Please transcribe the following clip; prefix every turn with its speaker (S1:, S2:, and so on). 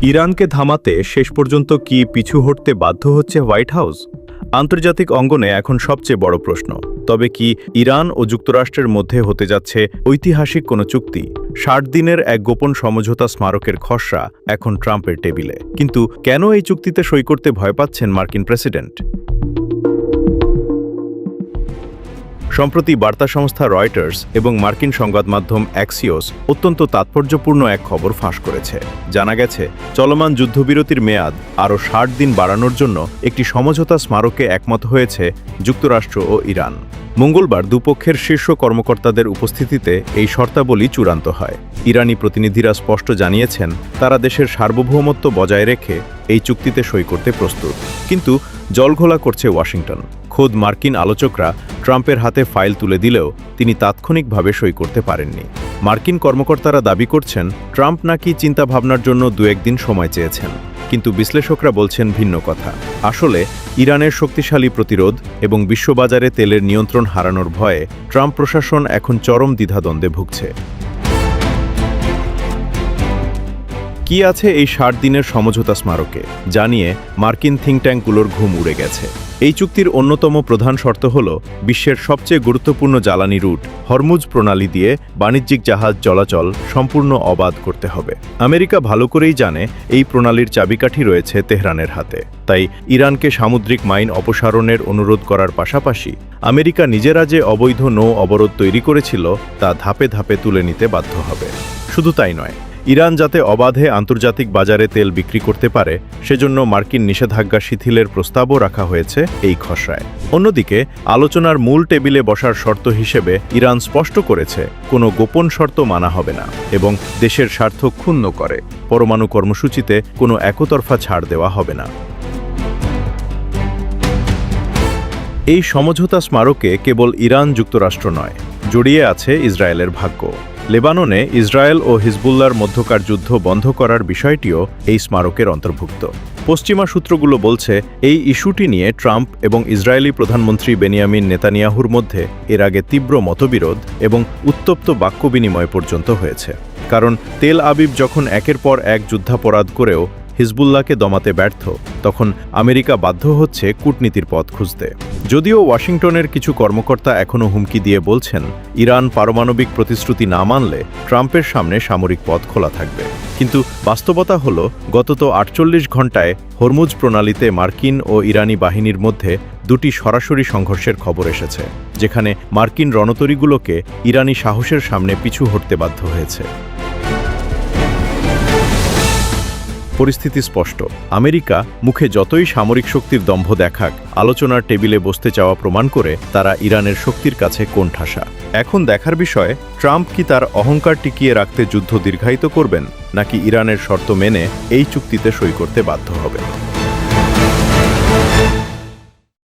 S1: ইরানকে থামাতে শেষ পর্যন্ত কি পিছু হটতে বাধ্য হচ্ছে হোয়াইট হাউস? আন্তর্জাতিক অঙ্গনে এখন সবচেয়ে বড় প্রশ্ন। তবে কি ইরান ও যুক্তরাষ্ট্রের মধ্যে হতে যাচ্ছে ঐতিহাসিক কোনো চুক্তি? ৬০ দিনের এক গোপন সমঝোতা স্মারকের খসড়া এখন ট্রাম্পের টেবিলে। কিন্তু কেন এই চুক্তিতে সই করতে ভয় পাচ্ছেন মার্কিন প্রেসিডেন্ট? সম্প্রতি বার্তা সংস্থা রয়টার্স এবং মার্কিন সংবাদ মাধ্যম অ্যাক্সিওস অত্যন্ত তাৎপর্যপূর্ণ এক খবর ফাঁস করেছে। জানা গেছে, চলমান যুদ্ধবিরতির মেয়াদ আরও ৬০ দিন বাড়ানোর জন্য একটি সমঝোতা স্মারকে একমত হয়েছে যুক্তরাষ্ট্র ও ইরান। মঙ্গলবার দুপক্ষের শীর্ষ কর্মকর্তাদের উপস্থিতিতে এই শর্তাবলী চূড়ান্ত হয়। ইরানি প্রতিনিধিরা স্পষ্ট জানিয়েছেন, তারা দেশের সার্বভৌমত্ব বজায় রেখে এই চুক্তিতে সই করতে প্রস্তুত। কিন্তু জলঘোলা করছে ওয়াশিংটন। খোদ মার্কিন আলোচকরা ট্রাম্পের হাতে ফাইল তুলে দিলেও তিনি তাৎক্ষণিকভাবে সই করতে পারেননি। মার্কিন কর্মকর্তারা দাবি করছেন, ট্রাম্প নাকি চিন্তাভাবনার জন্য ২-১ দিন সময় চেয়েছেন। কিন্তু বিশ্লেষকরা বলছেন ভিন্ন কথা। আসলে ইরানের শক্তিশালী প্রতিরোধ এবং বিশ্ববাজারে তেলের নিয়ন্ত্রণ হারানোর ভয়ে ট্রাম্প প্রশাসন এখন চরম দ্বিধাদ্বন্দ্বে ভুগছে। কি আছে এই ৬০ দিনের সমঝোতা স্মারকে, জানিয়ে মার্কিন থিঙ্ক ট্যাঙ্কগুলোর ঘুম উড়ে গেছে। এই চুক্তির অন্যতম প্রধান শর্ত হল বিশ্বের সবচেয়ে গুরুত্বপূর্ণ জ্বালানি রুট হরমুজ প্রণালী দিয়ে বাণিজ্যিক জাহাজ চলাচল সম্পূর্ণ অবাধ করতে হবে। আমেরিকা ভালো করেই জানে এই প্রণালীর চাবিকাঠি রয়েছে তেহরানের হাতে। তাই ইরানকে সামুদ্রিক মাইন অপসারণের অনুরোধ করার পাশাপাশি আমেরিকা নিজেরা যে অবৈধ নৌ অবরোধ তৈরি করেছিল তা ধাপে ধাপে তুলে নিতে বাধ্য হবে। শুধু তাই নয়, ইরান যাতে অবাধে আন্তর্জাতিক বাজারে তেল বিক্রি করতে পারে সেজন্য মার্কিন নিষেধাজ্ঞা শিথিলের প্রস্তাবও রাখা হয়েছে এই খসড়ায়। অন্যদিকে আলোচনার মূল টেবিলে বসার শর্ত হিসেবে ইরান স্পষ্ট করেছে, কোনো গোপন শর্ত মানা হবে না এবং দেশের স্বার্থ ক্ষুণ্ণ করে পরমাণু কর্মসূচিতে কোনো একতরফা ছাড় দেওয়া হবে না। এই সমঝোতা স্মারকে কেবল ইরান যুক্তরাষ্ট্র নয়, জড়িয়ে আছে ইসরায়েলের ভাগ্য। লেবাননে ইসরায়েল ও হিজবুল্লাহর মধ্যকার যুদ্ধ বন্ধ করার বিষয়টিও এই স্মারকের অন্তর্ভুক্ত। পশ্চিমা সূত্রগুলো বলছে, এই ইস্যুটি নিয়ে ট্রাম্প এবং ইসরায়েলি প্রধানমন্ত্রী বেনিয়ামিন নেতানিয়াহুর মধ্যে এর আগে তীব্র মতবিরোধ এবং উত্তপ্ত বাক্য বিনিময় পর্যন্ত হয়েছে। কারণ তেল আবিব যখন একের পর এক যুদ্ধাপরাধ করেও হিজবুল্লাহকে দমাতে ব্যর্থ, তখন আমেরিকা বাধ্য হচ্ছে কূটনীতির পথ খুঁজতে। যদিও ওয়াশিংটনের কিছু কর্মকর্তা এখনও হুমকি দিয়ে বলছেন, ইরান পারমাণবিক প্রতিশ্রুতি না মানলে ট্রাম্পের সামনে সামরিক পথ খোলা থাকবে। কিন্তু বাস্তবতা হল, গত ৪৮ ঘণ্টায় হরমুজ প্রণালীতে মার্কিন ও ইরানি বাহিনীর মধ্যে দুটি সরাসরি সংঘর্ষের খবর এসেছে, যেখানে মার্কিন রণতরীগুলোকে ইরানি সাহসের সামনে পিছু হটতে বাধ্য হয়েছে। পরিস্থিতি স্পষ্ট। আমেরিকা মুখে যতই সামরিক শক্তির দম্ভ দেখাক, আলোচনার টেবিলে বসতে চাওয়া প্রমাণ করে তারা ইরানের শক্তির কাছে কোণঠাসা। এখন দেখার বিষয়, ট্রাম্প কি তার অহংকার টিকিয়ে রাখতে যুদ্ধ দীর্ঘায়িত করবেন, নাকি ইরানের শর্ত মেনে এই চুক্তিতে সই করতে বাধ্য হবেন।